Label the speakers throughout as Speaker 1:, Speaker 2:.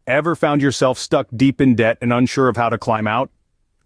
Speaker 1: Ever found yourself stuck deep in debt and unsure of how to climb out?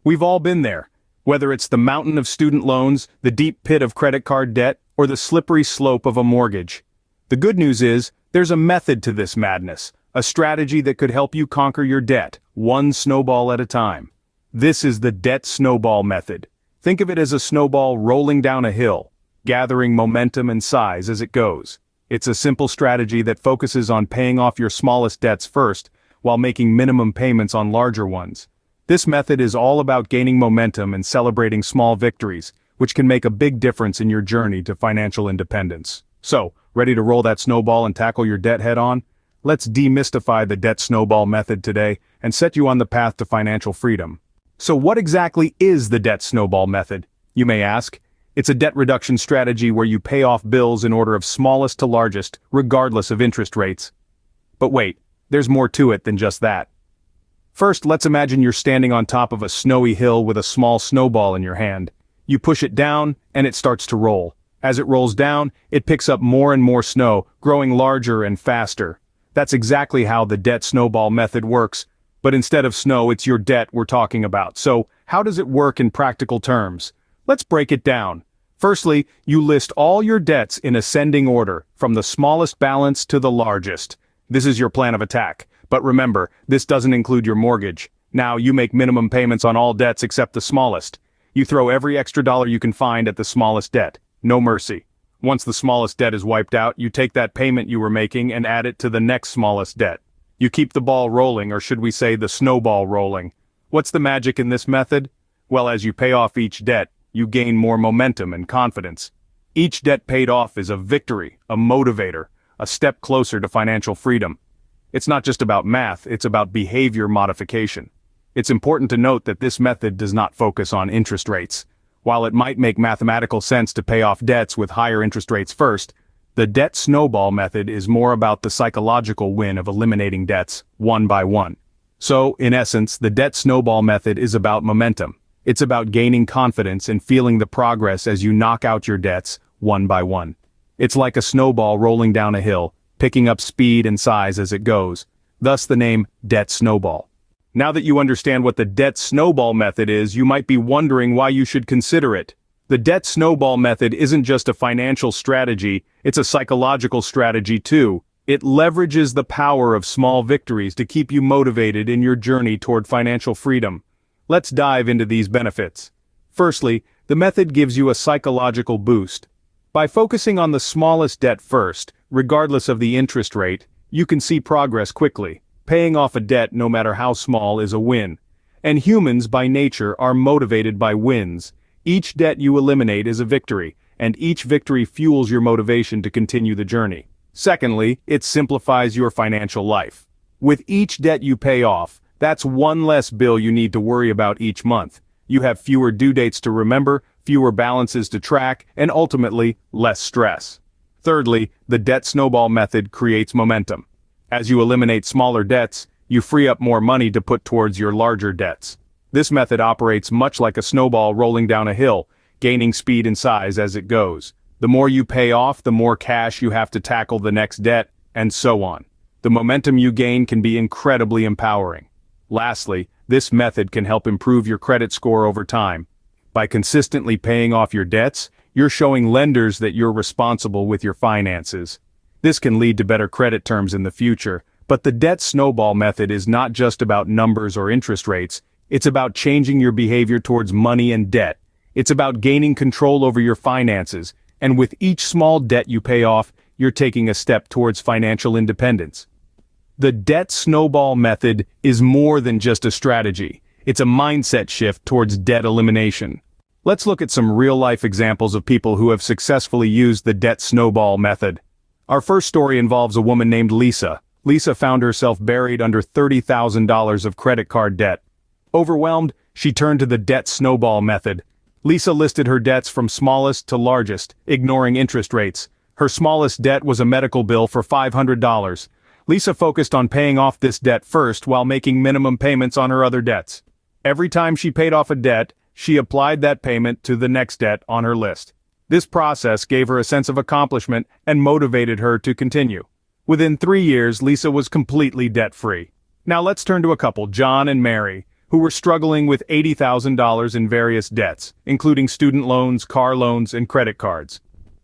Speaker 1: We've all been there. Whether it's the mountain of student loans, the deep pit of credit card debt, or the slippery slope of a mortgage. The good news is, there's a method to this madness, a strategy that could help you conquer your debt, one snowball at a time. This is the Debt Snowball method. Think of it as a snowball rolling down a hill, gathering momentum and size as it goes. It's a simple strategy that focuses on paying off your smallest debts first, while making minimum payments on larger ones. This method is all about gaining momentum and celebrating small victories, which can make a big difference in your journey to financial independence. So, ready to roll that snowball and tackle your debt head-on? Let's demystify the Debt Snowball method today and set you on the path to financial freedom. So what exactly is the Debt Snowball method, you may ask? It's a debt reduction strategy where you pay off bills in order of smallest to largest, regardless of interest rates. But wait, there's more to it than just that. First, let's imagine you're standing on top of a snowy hill with a small snowball in your hand. You push it down, and it starts to roll. As it rolls down, it picks up more and more snow, growing larger and faster. That's exactly how the Debt Snowball method works, but instead of snow, it's your debt we're talking about. So, how does it work in practical terms? Let's break it down. Firstly, you list all your debts in ascending order, from the smallest balance to the largest. This is your plan of attack. But remember, this doesn't include your mortgage. Now you make minimum payments on all debts except the smallest. You throw every extra dollar you can find at the smallest debt. No mercy. Once the smallest debt is wiped out, you take that payment you were making and add it to the next smallest debt. You keep the ball rolling, or should we say the snowball rolling. What's the magic in this method? Well, as you pay off each debt, you gain more momentum and confidence. Each debt paid off is a victory, a motivator, a step closer to financial freedom. It's not just about math, it's about behavior modification. It's important to note that this method does not focus on interest rates. While it might make mathematical sense to pay off debts with higher interest rates first, the Debt Snowball method is more about the psychological win of eliminating debts, one by one. So, in essence, the Debt Snowball method is about momentum. It's about gaining confidence and feeling the progress as you knock out your debts, one by one. It's like a snowball rolling down a hill, picking up speed and size as it goes. Thus the name Debt Snowball. Now that you understand what the Debt Snowball method is, you might be wondering why you should consider it. The Debt Snowball method isn't just a financial strategy, it's a psychological strategy too. It leverages the power of small victories to keep you motivated in your journey toward financial freedom. Let's dive into these benefits. Firstly, the method gives you a psychological boost. By focusing on the smallest debt first, regardless of the interest rate, you can see progress quickly. Paying off a debt, no matter how small, is a win. And humans, by nature, are motivated by wins. Each debt you eliminate is a victory, and each victory fuels your motivation to continue the journey. Secondly, it simplifies your financial life. With each debt you pay off, that's one less bill you need to worry about each month. You have fewer due dates to remember, fewer balances to track, and ultimately, less stress. Thirdly, the Debt Snowball method creates momentum. As you eliminate smaller debts, you free up more money to put towards your larger debts. This method operates much like a snowball rolling down a hill, gaining speed and size as it goes. The more you pay off, the more cash you have to tackle the next debt, and so on. The momentum you gain can be incredibly empowering. Lastly, this method can help improve your credit score over time. By consistently paying off your debts, you're showing lenders that you're responsible with your finances. This can lead to better credit terms in the future, but the Debt Snowball method is not just about numbers or interest rates, it's about changing your behavior towards money and debt. It's about gaining control over your finances, and with each small debt you pay off, you're taking a step towards financial independence. The Debt Snowball method is more than just a strategy. It's a mindset shift towards debt elimination. Let's look at some real-life examples of people who have successfully used the Debt Snowball method. Our first story involves a woman named Lisa. Lisa found herself buried under $30,000 of credit card debt. Overwhelmed, she turned to the Debt Snowball method. Lisa listed her debts from smallest to largest, ignoring interest rates. Her smallest debt was a medical bill for $500. Lisa focused on paying off this debt first while making minimum payments on her other debts. Every time she paid off a debt, she applied that payment to the next debt on her list. This process gave her a sense of accomplishment and motivated her to continue. Within 3 years, Lisa was completely debt-free. Now let's turn to a couple, John and Mary, who were struggling with $80,000 in various debts, including student loans, car loans, and credit cards.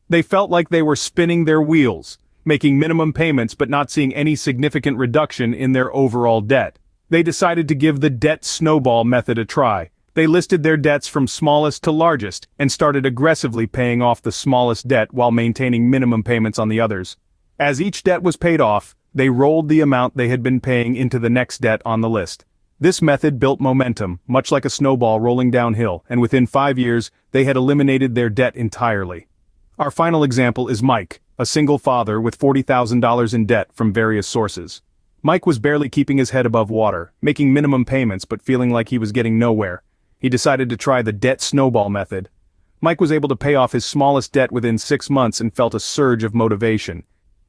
Speaker 1: They felt like they were spinning their wheels, making minimum payments but not seeing any significant reduction in their overall debt. They decided to give the Debt Snowball method a try. They listed their debts from smallest to largest and started aggressively paying off the smallest debt while maintaining minimum payments on the others. As each debt was paid off, they rolled the amount they had been paying into the next debt on the list. This method built momentum, much like a snowball rolling downhill, and within 5 years, they had eliminated their debt entirely. Our final example is Mike, a single father with $40,000 in debt from various sources. Mike was barely keeping his head above water, making minimum payments but feeling like he was getting nowhere. He decided to try the Debt Snowball method. Mike was able to pay off his smallest debt within 6 months and felt a surge of motivation.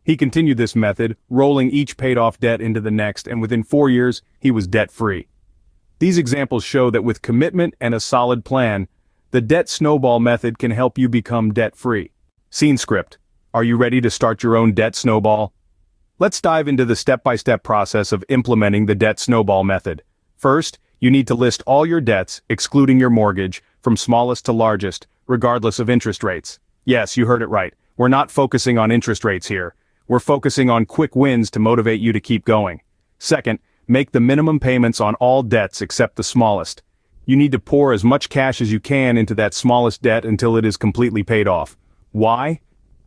Speaker 1: He continued this method, rolling each paid-off debt into the next, and within 4 years, he was debt-free. These examples show that with commitment and a solid plan, the Debt Snowball method can help you become debt-free. Scene script. Are you ready to start your own debt snowball? Let's dive into the step-by-step process of implementing the Debt Snowball method. First, you need to list all your debts, excluding your mortgage, from smallest to largest, regardless of interest rates. Yes, you heard it right. We're not focusing on interest rates here. We're focusing on quick wins to motivate you to keep going. Second, make the minimum payments on all debts except the smallest. You need to pour as much cash as you can into that smallest debt until it is completely paid off. Why?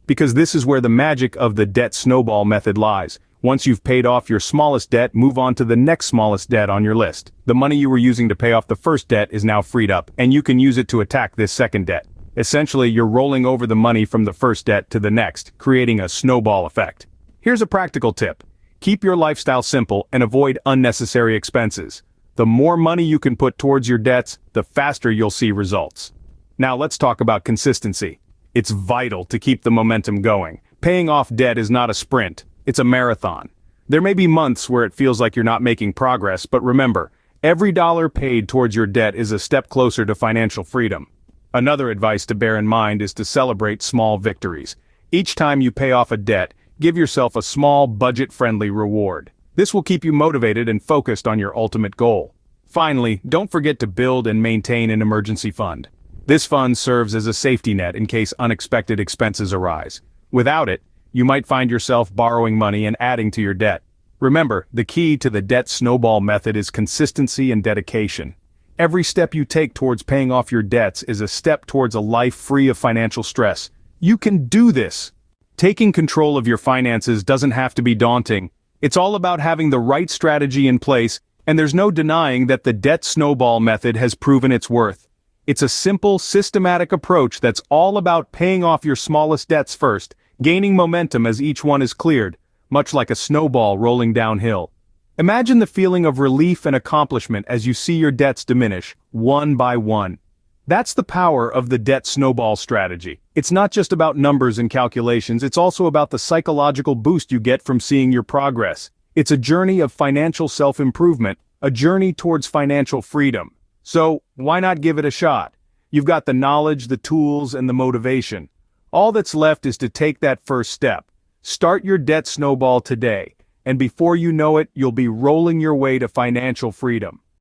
Speaker 1: Because this is where the magic of the Debt Snowball method lies. Once you've paid off your smallest debt, move on to the next smallest debt on your list. The money you were using to pay off the first debt is now freed up, and you can use it to attack this second debt. Essentially, you're rolling over the money from the first debt to the next, creating a snowball effect. Here's a practical tip. Keep your lifestyle simple and avoid unnecessary expenses. The more money you can put towards your debts, the faster you'll see results. Now let's talk about consistency. It's vital to keep the momentum going. Paying off debt is not a sprint. It's a marathon. There may be months where it feels like you're not making progress, but remember, every dollar paid towards your debt is a step closer to financial freedom. Another advice to bear in mind is to celebrate small victories. Each time you pay off a debt, give yourself a small, budget-friendly reward. This will keep you motivated and focused on your ultimate goal. Finally, don't forget to build and maintain an emergency fund. This fund serves as a safety net in case unexpected expenses arise. Without it, you might find yourself borrowing money and adding to your debt. Remember, the key to the Debt Snowball method is consistency and dedication. Every step you take towards paying off your debts is a step towards a life free of financial stress. You can do this. Taking control of your finances doesn't have to be daunting. It's all about having the right strategy in place, and there's no denying that the Debt Snowball method has proven its worth. It's a simple, systematic approach that's all about paying off your smallest debts first, gaining momentum as each one is cleared, much like a snowball rolling downhill. Imagine the feeling of relief and accomplishment as you see your debts diminish, one by one. That's the power of the Debt Snowball strategy. It's not just about numbers and calculations, it's also about the psychological boost you get from seeing your progress. It's a journey of financial self-improvement, a journey towards financial freedom. So, why not give it a shot? You've got the knowledge, the tools, and the motivation. All that's left is to take that first step. Start your Debt Snowball today, and before you know it, you'll be rolling your way to financial freedom.